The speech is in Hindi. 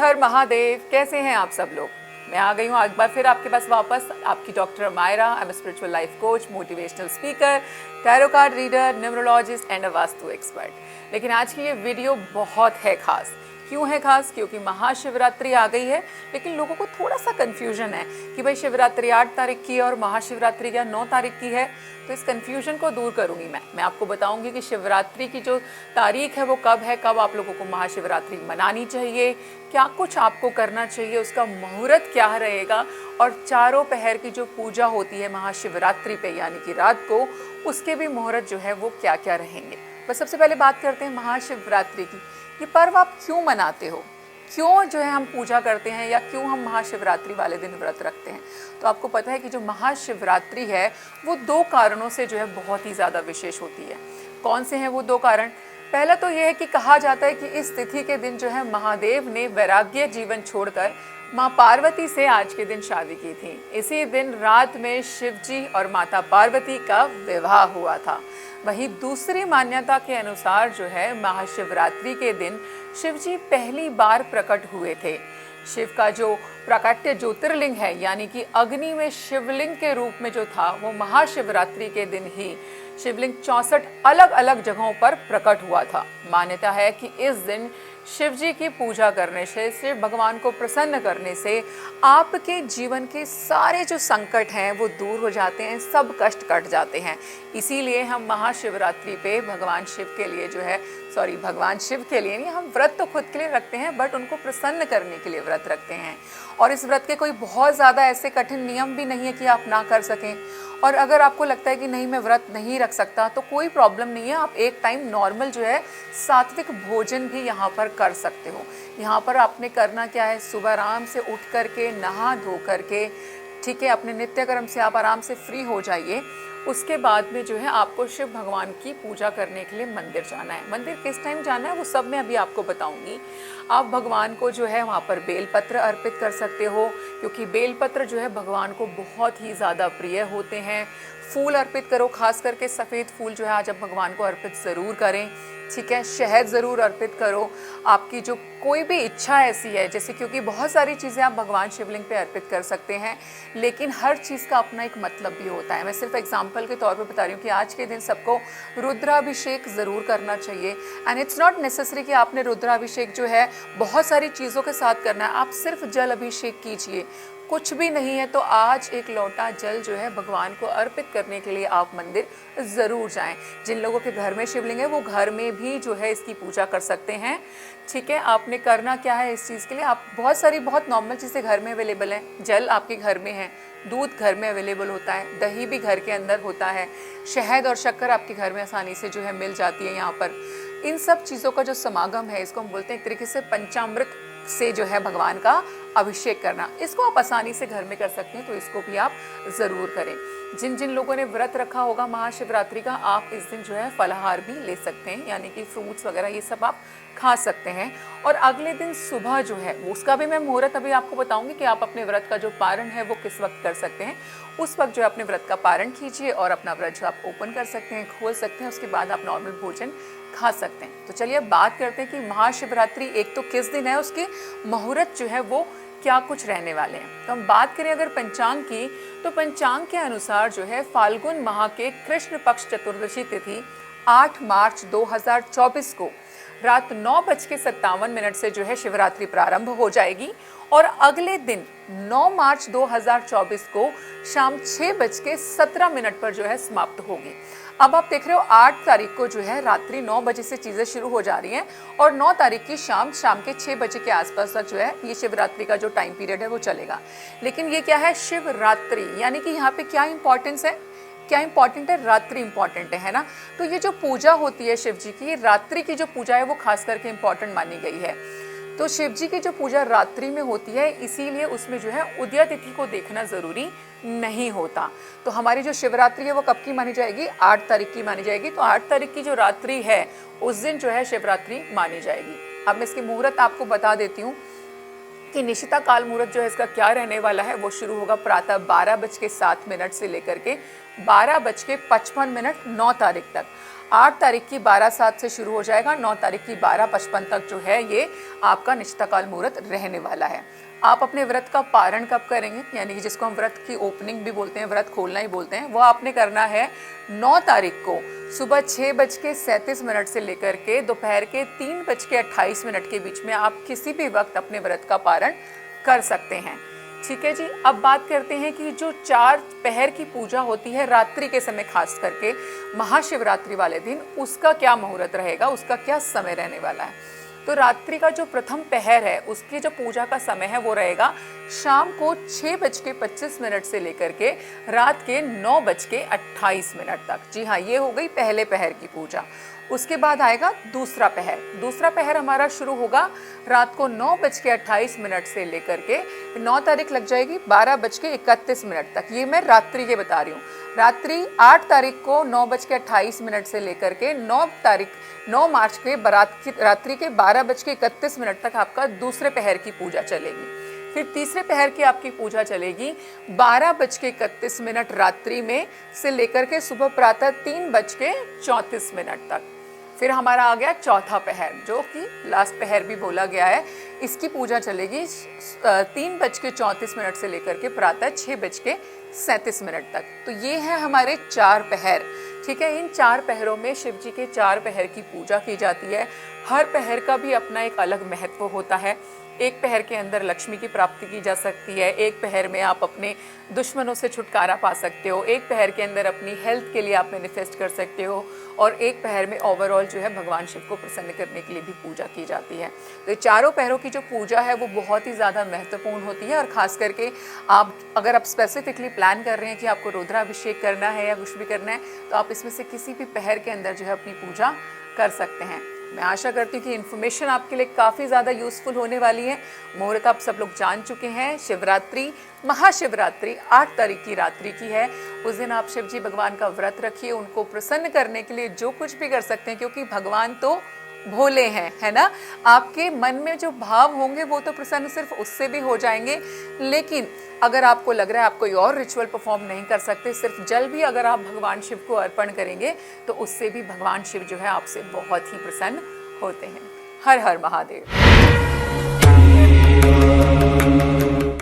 हर महादेव। कैसे हैं आप सब लोग? मैं आ गई हूँ एक बार फिर आपके पास वापस, आपकी doctor Myra. I am spiritual life coach, motivational speaker, tarot card reader, numerologist and a vastu expert. लेकिन आज की ये वीडियो बहुत है खास। क्यों है खास? क्योंकि महाशिवरात्रि आ गई है, लेकिन लोगों को थोड़ा सा कंफ्यूजन है कि भाई शिवरात्रि 8 तारीख की है और महाशिवरात्रि क्या 9 तारीख की है। तो इस कंफ्यूजन को दूर करूंगी मैं आपको बताऊंगी कि शिवरात्रि की जो तारीख है वो कब है, कब आप लोगों को महाशिवरात्रि मनानी चाहिए, क्या कुछ आपको करना चाहिए, उसका मुहूर्त क्या रहेगा, और चारों पहर की जो पूजा होती है महाशिवरात्रि पे यानी कि रात को, उसके भी मुहूर्त जो है वो क्या क्या रहेंगे। बस सबसे पहले बात करते हैं महाशिवरात्रि की। ये पर्व आप क्यों मनाते हो, क्यों जो है हम पूजा करते हैं, या क्यों हम महाशिवरात्रि वाले दिन व्रत रखते हैं? तो आपको पता है कि जो महाशिवरात्रि है वो 2 कारणों से जो है बहुत ही ज़्यादा विशेष होती है। कौन से हैं वो 2 कारण? पहला तो ये है कि कहा जाता है कि इस तिथि के दिन जो है महादेव ने वैराग्य जीवन छोड़कर माँ पार्वती से आज के दिन शादी की थी। इसी दिन रात में शिव जी और माता पार्वती का विवाह हुआ था। वहीं दूसरी मान्यता के अनुसार जो है महाशिवरात्रि के दिन शिव जी पहली बार प्रकट हुए थे। शिव का जो प्राकट्य ज्योतिर्लिंग है यानी कि अग्नि में शिवलिंग के रूप में जो था, वो महाशिवरात्रि के दिन ही शिवलिंग 64 अलग अलग जगहों पर प्रकट हुआ था। मान्यता है कि इस दिन शिव जी की पूजा करने से, शिव भगवान को प्रसन्न करने से आपके जीवन के सारे जो संकट हैं वो दूर हो जाते हैं, सब कष्ट कट जाते हैं। इसीलिए हम महाशिवरात्रि पे भगवान शिव के लिए जो है, भगवान शिव के लिए नहीं, हम व्रत तो खुद के लिए रखते हैं बट उनको प्रसन्न करने के लिए व्रत रखते हैं। और इस व्रत के कोई बहुत ज़्यादा ऐसे कठिन नियम भी नहीं है कि आप ना कर सकें। और अगर आपको लगता है कि नहीं मैं व्रत नहीं रख सकता, तो कोई प्रॉब्लम नहीं है। आप एक टाइम नॉर्मल जो है सात्विक भोजन भी यहाँ पर कर सकते हो। यहाँ पर आपने करना क्या है, सुबह आराम से उठ करके नहा धो करके, ठीक है, अपने नित्य कर्म से आप आराम से फ्री हो जाइए। उसके बाद में जो है आपको शिव भगवान की पूजा करने के लिए मंदिर जाना है। मंदिर किस टाइम जाना है वो सब मैं अभी आपको बताऊंगी। आप भगवान को जो है वहाँ पर बेलपत्र अर्पित कर सकते हो, क्योंकि बेलपत्र जो है भगवान को बहुत ही ज़्यादा प्रिय होते हैं। फूल अर्पित करो, खास करके सफ़ेद फूल जो है आज आप भगवान को अर्पित ज़रूर करें, ठीक है। शहद ज़रूर अर्पित करो। आपकी जो कोई भी इच्छा ऐसी है, जैसे क्योंकि बहुत सारी चीज़ें आप भगवान शिवलिंग पे अर्पित कर सकते हैं, लेकिन हर चीज़ का अपना एक मतलब भी होता है। मैं सिर्फ एग्जांपल के तौर पे बता रही हूँ कि आज के दिन सबको रुद्राभिषेक ज़रूर करना चाहिए। एंड इट्स नॉट नेसेसरी कि आपने रुद्राभिषेक जो है बहुत सारी चीज़ों के साथ करना है। आप सिर्फ जल अभिषेक कीजिए, कुछ भी नहीं है तो आज एक लोटा जल जो है भगवान को अर्पित करने के लिए आप मंदिर ज़रूर जाएं। जिन लोगों के घर में शिवलिंग है वो घर में भी जो है इसकी पूजा कर सकते हैं, ठीक है। आपने करना क्या है इस चीज़ के लिए, आप बहुत नॉर्मल चीज़ें घर में अवेलेबल हैं। जल आपके घर में है, दूध घर में अवेलेबल होता है, दही भी घर के अंदर होता है, शहद और शक्कर आपके घर में आसानी से जो है मिल जाती है। यहाँ पर इन सब चीज़ों का जो समागम है, इसको हम बोलते हैं एक तरीके से पंचामृत से जो है भगवान का अभिषेक करना। इसको आप आसानी से घर में कर सकते हैं, तो इसको भी आप ज़रूर करें। जिन जिन लोगों ने व्रत रखा होगा महाशिवरात्रि का, आप इस दिन जो है फलाहार भी ले सकते हैं, यानी कि फ्रूट्स वगैरह ये सब आप खा सकते हैं। और अगले दिन सुबह जो है उसका भी मैं मुहूर्त अभी आपको बताऊंगी कि आप अपने व्रत का जो पारण है वो किस वक्त कर सकते हैं। उस वक्त जो है अपने व्रत का पारण कीजिए और अपना व्रत जो आप ओपन कर सकते हैं, खोल सकते हैं। उसके बाद आप नॉर्मल भोजन खा सकते हैं। तो चलिए अब बात करते हैं कि महाशिवरात्रि एक तो किस दिन है, उसके मुहूर्त जो है वो क्या कुछ रहने वाले हैं। तो हम बात करें अगर पंचांग की, तो पंचांग के अनुसार जो है फाल्गुन माह के कृष्ण पक्ष चतुर्दशी तिथि 8 मार्च 2024 को रात 9:57 से जो है शिवरात्रि प्रारंभ हो जाएगी और अगले दिन 9 मार्च 2024 को शाम 6:17 पर जो है समाप्त होगी। अब आप देख रहे हो 8 तारीख को जो है रात्रि 9 बजे से चीज़ें शुरू हो जा रही हैं और 9 तारीख की शाम के 6 बजे के आसपास तक जो है ये शिवरात्रि का जो टाइम पीरियड है वो चलेगा। लेकिन ये क्या है, शिवरात्रि, यानी कि यहाँ पे क्या इंपॉर्टेंस है, क्या इंपॉर्टेंट है, रात्रि इंपॉर्टेंट है ना। तो ये जो पूजा होती है शिव जी की, रात्रि की जो पूजा है वो खास करके इंपॉर्टेंट मानी गई है। तो शिव जी की जो पूजा रात्रि में होती है, इसीलिए उसमें जो है उदय तिथि को देखना ज़रूरी नहीं होता। तो हमारी जो शिवरात्रि है वो कब की मानी जाएगी, 8 तारीख की मानी जाएगी। तो 8 तारीख की जो रात्रि है उस दिन जो है शिवरात्रि मानी जाएगी। अब मैं इसके मुहूर्त आपको बता देती हूँ कि निशिता काल मुहूर्त जो है इसका क्या रहने वाला है। वो शुरू होगा प्रातः 12:07 से लेकर के 12:55 9 तारीख तक। 8 तारीख की 12:07 से शुरू हो जाएगा, 9 तारीख की 12:55 तक जो है ये आपका निष्ठा काल मुहूर्त रहने वाला है। आप अपने व्रत का पारण कब करेंगे, यानी कि जिसको हम व्रत की ओपनिंग भी बोलते हैं, व्रत खोलना ही बोलते हैं, वो आपने करना है 9 तारीख को सुबह 6:37 से लेकर के दोपहर के 3:28 के बीच में आप किसी भी वक्त अपने व्रत का पारण कर सकते हैं। ठीक है जी। अब बात करते हैं कि जो 4 पहर की पूजा होती है रात्रि के समय, खास करके महाशिवरात्रि वाले दिन, उसका क्या मुहूर्त रहेगा, उसका क्या समय रहने वाला है। तो रात्रि का जो प्रथम पहर है उसकी जो पूजा का समय है वो रहेगा शाम को 6:25 से लेकर के रात के 9:28 तक। जी हाँ, ये हो गई पहले पहर की पूजा। उसके बाद आएगा दूसरा पहर। दूसरा पहर हमारा शुरू होगा रात को 9:28 से लेकर के 9 तारीख लग जाएगी 12:31 तक। ये मैं रात्रि के बता रही हूँ। रात्रि 8 तारीख को 9:28 से लेकर के 9 मार्च के रात्रि के 12:31 तक आपका दूसरे पहर की पूजा चलेगी। फिर तीसरे पहर की आपकी पूजा चलेगी 12:31 रात्रि में से लेकर के सुबह प्रातः 3:34 तक। फिर हमारा आ गया चौथा पहर, जो कि लास्ट पहर भी बोला गया है। इसकी पूजा चलेगी 3:34 से लेकर के प्रातः 6:37 तक। तो ये है हमारे 4 पहर। ठीक है, इन 4 पहरों में शिव जी के 4 पहर की पूजा की जाती है। हर पहर का भी अपना एक अलग महत्व होता है। एक पहर के अंदर लक्ष्मी की प्राप्ति की जा सकती है, एक पहर में आप अपने दुश्मनों से छुटकारा पा सकते हो, एक पहर के अंदर अपनी हेल्थ के लिए आप मैनिफेस्ट कर सकते हो, और एक पहर में ओवरऑल जो है भगवान शिव को प्रसन्न करने के लिए भी पूजा की जाती है। तो ये चारों पहरों की जो पूजा है वो बहुत ही ज़्यादा महत्वपूर्ण होती है। और ख़ास करके अगर आप स्पेसिफिकली प्लान कर रहे हैं कि आपको रुद्राभिषेक करना है या कुछ भी करना है, तो आप इसमें से किसी भी पहर के अंदर जो है अपनी पूजा कर सकते हैं। मैं आशा करती हूँ कि इन्फॉर्मेशन आपके लिए काफ़ी ज़्यादा यूज़फुल होने वाली है। मुहूर्त आप सब लोग जान चुके हैं। शिवरात्रि, महाशिवरात्रि 8 तारीख की रात्रि की है। उस दिन आप शिव जी भगवान का व्रत रखिए, उनको प्रसन्न करने के लिए जो कुछ भी कर सकते हैं, क्योंकि भगवान तो भोले हैं, है ना। आपके मन में जो भाव होंगे वो तो प्रसन्न सिर्फ उससे भी हो जाएंगे। लेकिन अगर आपको लग रहा है आप कोई और रिचुअल परफॉर्म नहीं कर सकते, सिर्फ जल भी अगर आप भगवान शिव को अर्पण करेंगे तो उससे भी भगवान शिव जो है आपसे बहुत ही प्रसन्न होते हैं। हर हर महादेव।